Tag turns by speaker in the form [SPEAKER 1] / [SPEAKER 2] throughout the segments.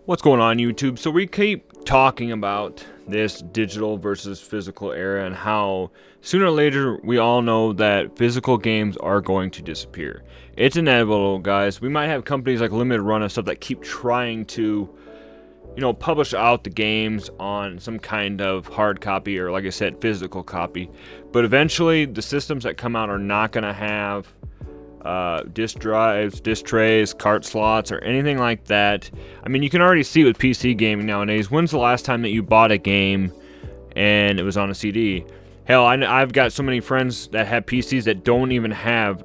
[SPEAKER 1] What's going on, YouTube? So we keep talking about this digital versus physical era and how sooner or later we all know that physical games are going to disappear. It's inevitable, guys. We might have companies like Limited Run and stuff that keep trying to, publish out the games on some kind of hard copy or, like I said, physical copy. But eventually the systems that come out are not going to have disk drives, disk trays, cart slots, or anything like that. I mean, you can already see with PC gaming nowadays. When's the last time that you bought a game and it was on a CD? Hell, I've got so many friends that have PCs that don't even have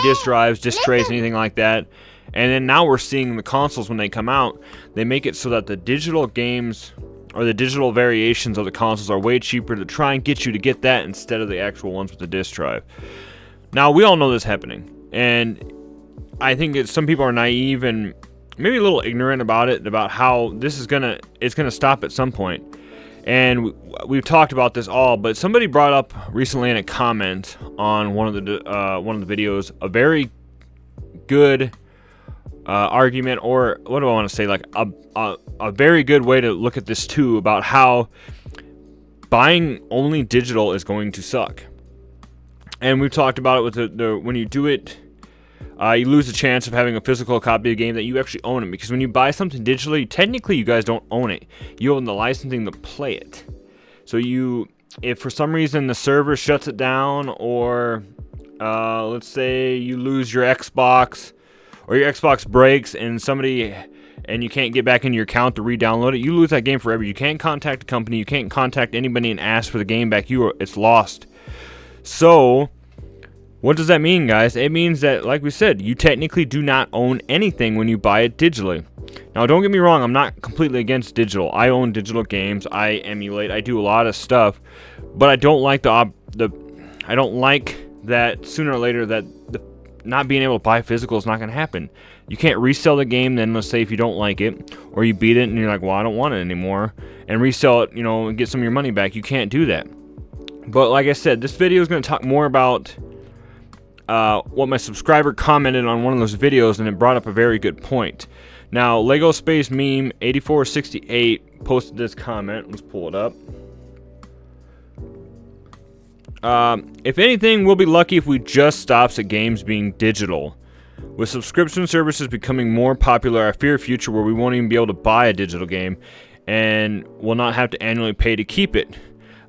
[SPEAKER 1] disk drives, disk trays, anything like that. And then now we're seeing the consoles, when they come out, they make it so that the digital games or the digital variations of the consoles are way cheaper to try and get you to get that instead of the actual ones with the disk drive. Now, we all know this happening, and I think some people are naive and maybe a little ignorant about it, about how this is it's gonna stop at some point. And we've talked about this all, but somebody brought up recently in a comment on one of the videos a very good argument, or what do I want to say, like a very good way to look at this too, about how buying only digital is going to suck. And we've talked about it with when you do it, you lose the chance of having a physical copy of the game that you actually own it. Because when you buy something digitally, technically you guys don't own it. You own the licensing to play it. So if for some reason the server shuts it down, or let's say you lose your Xbox, or your Xbox breaks and you can't get back into your account to re-download it, you lose that game forever. You can't contact the company, you can't contact anybody and ask for the game back. It's lost. So, what does that mean, guys? It means that, like we said, you technically do not own anything when you buy it digitally. Now, don't get me wrong, I'm not completely against digital. I own digital games, I emulate, I do a lot of stuff, but I don't like I don't like that sooner or later that not being able to buy physical is not going to happen. You can't resell the game, then let's say if you don't like it, or you beat it and you're like, well, I don't want it anymore, and resell it, and get some of your money back. You can't do that. But like I said, this video is going to talk more about what my subscriber commented on one of those videos, and it brought up a very good point. Now, Lego Space Meme 8468 posted this comment. Let's pull it up. If anything, we'll be lucky if we just stops at games being digital. With subscription services becoming more popular, I fear a future where we won't even be able to buy a digital game and will not have to annually pay to keep it.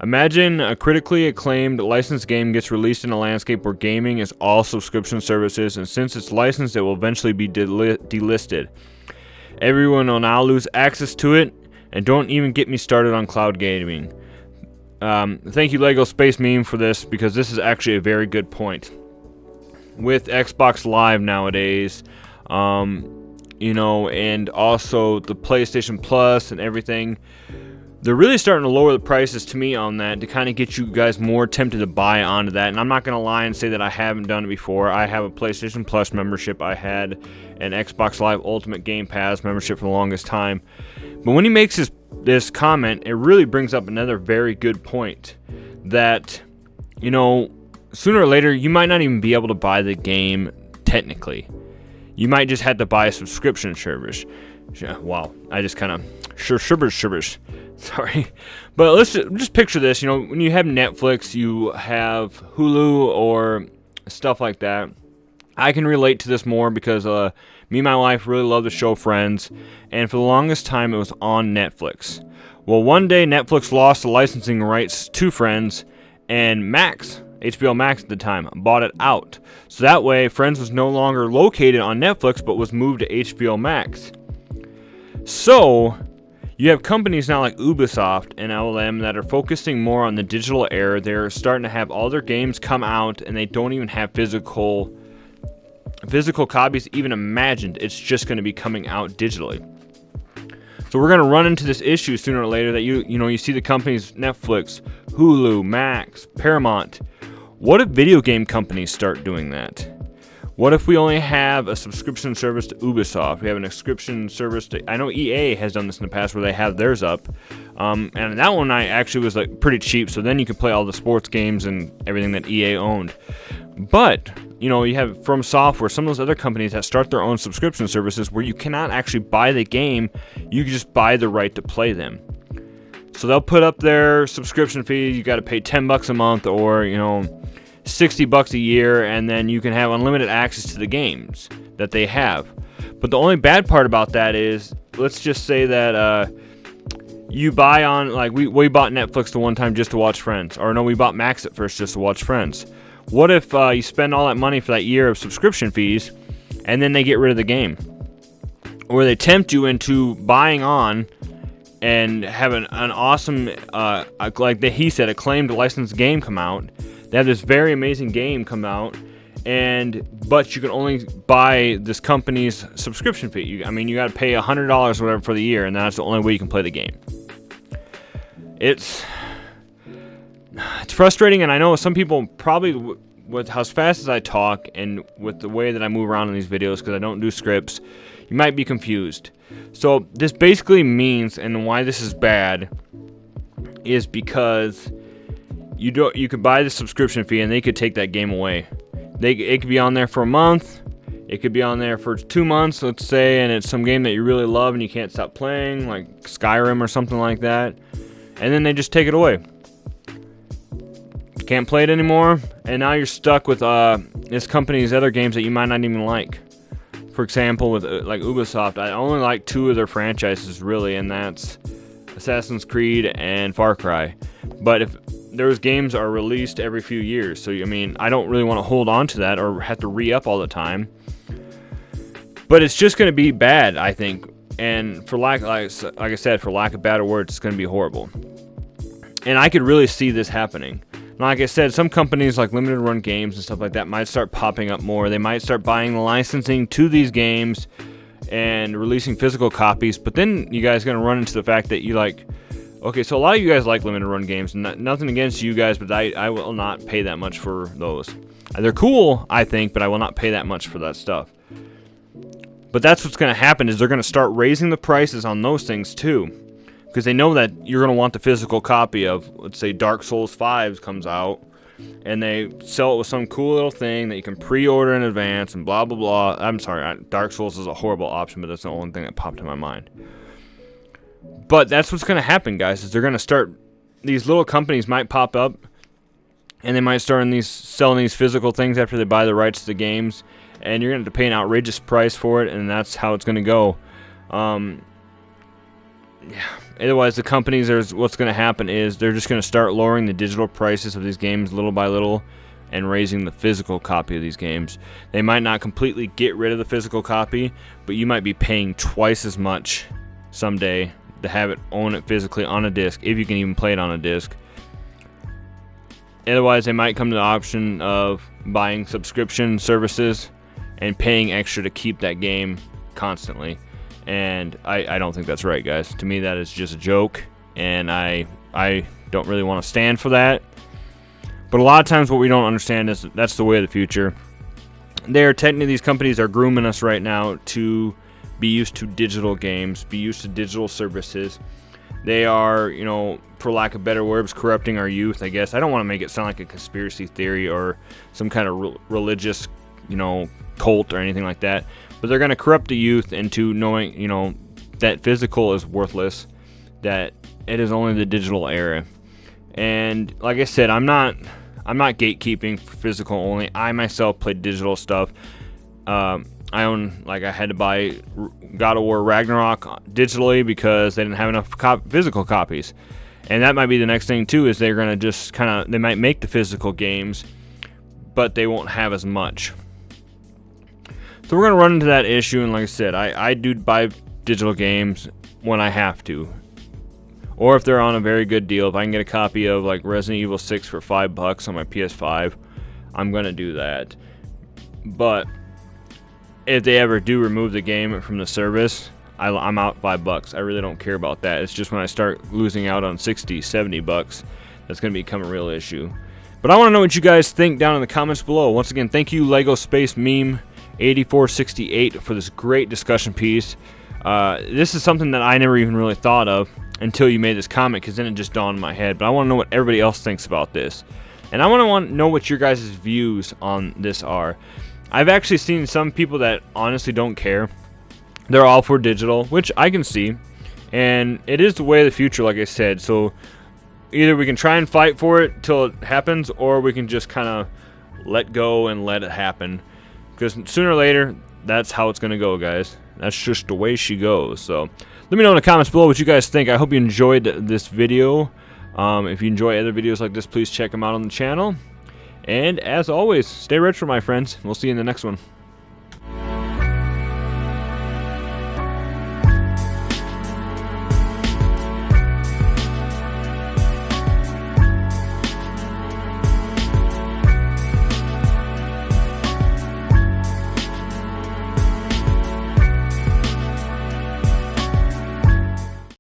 [SPEAKER 1] Imagine a critically acclaimed licensed game gets released in a landscape where gaming is all subscription services, and since it's licensed, it will eventually be delisted. Everyone will now lose access to it, and don't even get me started on cloud gaming. Thank you, Lego Space Meme, for this, because this is actually a very good point. With Xbox Live nowadays, and also the PlayStation Plus and everything, they're really starting to lower the prices to me on that to kind of get you guys more tempted to buy onto that. And I'm not going to lie and say that I haven't done it before. I have a PlayStation Plus membership. I had an Xbox Live Ultimate Game Pass membership for the longest time. But when he makes this comment, it really brings up another very good point. That, sooner or later, you might not even be able to buy the game technically. You might just have to buy a subscription service. Wow, I just kind of shivers. Sorry, but let's just picture this. When you have Netflix, you have Hulu or stuff like that. I can relate to this more because me and my wife really love the show Friends, and for the longest time it was on Netflix. Well, one day Netflix lost the licensing rights to Friends, and HBO Max at the time, bought it out. So that way, Friends was no longer located on Netflix, but was moved to HBO Max. So you have companies now like Ubisoft and LM that are focusing more on the digital era. They're starting to have all their games come out, and they don't even have physical copies even imagined. It's just going to be coming out digitally. So we're going to run into this issue sooner or later that you see the companies Netflix, Hulu, Max, Paramount. What if video game companies start doing that? What if we only have a subscription service to Ubisoft? We have an subscription service to... I know EA has done this in the past where they have theirs up. And that one actually was pretty cheap, so then you can play all the sports games and everything that EA owned. But you have From Software, some of those other companies that start their own subscription services where you cannot actually buy the game, you can just buy the right to play them. So they'll put up their subscription fee, you got to pay $10 a month or, $60 a year, and then you can have unlimited access to the games that they have. But the only bad part about that is, let's just say that you buy on, like we bought Netflix the one time just to watch Friends. Or no, we bought Max at first just to watch Friends. What if you spend all that money for that year of subscription fees, and then they get rid of the game? Or they tempt you into buying on and have an awesome, like he said, acclaimed licensed game come out. They have this very amazing game come out, but you can only buy this company's subscription fee. You got to pay $100 or whatever for the year, and that's the only way you can play the game. It's frustrating, and I know some people probably, with how fast as I talk and with the way that I move around in these videos, because I don't do scripts, you might be confused. So this basically means, and why this is bad, is because you could buy the subscription fee and they could take that game away. It could be on there for a month, it could be on there for 2 months, let's say, and it's some game that you really love and you can't stop playing, like Skyrim or something like that, and then they just take it away. You can't play it anymore, and now you're stuck with this company's other games that you might not even like. For example, with like Ubisoft, I only like 2 of their franchises really, and that's Assassin's Creed and Far Cry. But if those games are released every few years, so I don't really want to hold on to that or have to re-up all the time. But it's just going to be bad, I think. And for like I said, for lack of better words, it's going to be horrible. And I could really see this happening. Like I said, some companies like Limited Run Games and stuff like that might start popping up more. They might start buying the licensing to these games and releasing physical copies. But then you guys are going to run into the fact that okay, so a lot of you guys like Limited Run Games. Nothing against you guys, but I will not pay that much for those. They're cool, I think, but I will not pay that much for that stuff. But that's what's going to happen, is they're going to start raising the prices on those things too. Because they know that you're going to want the physical copy of, let's say, Dark Souls 5 comes out, and they sell it with some cool little thing that you can pre-order in advance and blah, blah, blah. I'm sorry, Dark Souls is a horrible option, but that's the only thing that popped in my mind. But that's what's going to happen, guys, is they're going to start, these little companies might pop up, and they might start selling these physical things after they buy the rights to the games, and you're going to have to pay an outrageous price for it, and that's how it's going to go. Yeah. Otherwise, the companies, what's going to happen is they're just going to start lowering the digital prices of these games little by little and raising the physical copy of these games. They might not completely get rid of the physical copy, but you might be paying twice as much someday to own it physically on a disc, if you can even play it on a disc. Otherwise, they might come to the option of buying subscription services and paying extra to keep that game constantly. And I don't think that's right, guys. To me, that is just a joke, and I don't really want to stand for that. But a lot of times what we don't understand is that's the way of the future. These companies are grooming us right now to be used to digital games, be used to digital services. They are, for lack of better words, corrupting our youth, I guess. I don't want to make it sound like a conspiracy theory or some kind of religious, cult or anything like that. But they're going to corrupt the youth into knowing, that physical is worthless, that it is only the digital era. And like I said, I'm not gatekeeping for physical only. I myself play digital stuff. I had to buy God of War Ragnarok digitally because they didn't have enough physical copies. And that might be the next thing too, is they're going to just they might make the physical games, but they won't have as much. So we're going to run into that issue, and like I said, I do buy digital games when I have to. Or if they're on a very good deal, if I can get a copy of like Resident Evil 6 for $5 on my PS5, I'm going to do that. But if they ever do remove the game from the service, I'm out $5. I really don't care about that. It's just when I start losing out on $60, $70, that's going to become a real issue. But I want to know what you guys think down in the comments below. Once again, thank you, Lego Space Meme 8468, for this great discussion piece. This is something that I never even really thought of until you made this comment, because then it just dawned in my head. But I want to know what everybody else thinks about this. And I want to know what your guys' views on this are. I've actually seen some people that honestly don't care. They're all for digital, which I can see. And it is the way of the future, like I said. So either we can try and fight for it till it happens, or we can just kind of let go and let it happen. Because sooner or later, that's how it's going to go, guys. That's just the way she goes. So let me know in the comments below what you guys think. I hope you enjoyed this video. If you enjoy other videos like this, please check them out on the channel. And as always, stay retro, my friends. We'll see you in the next one.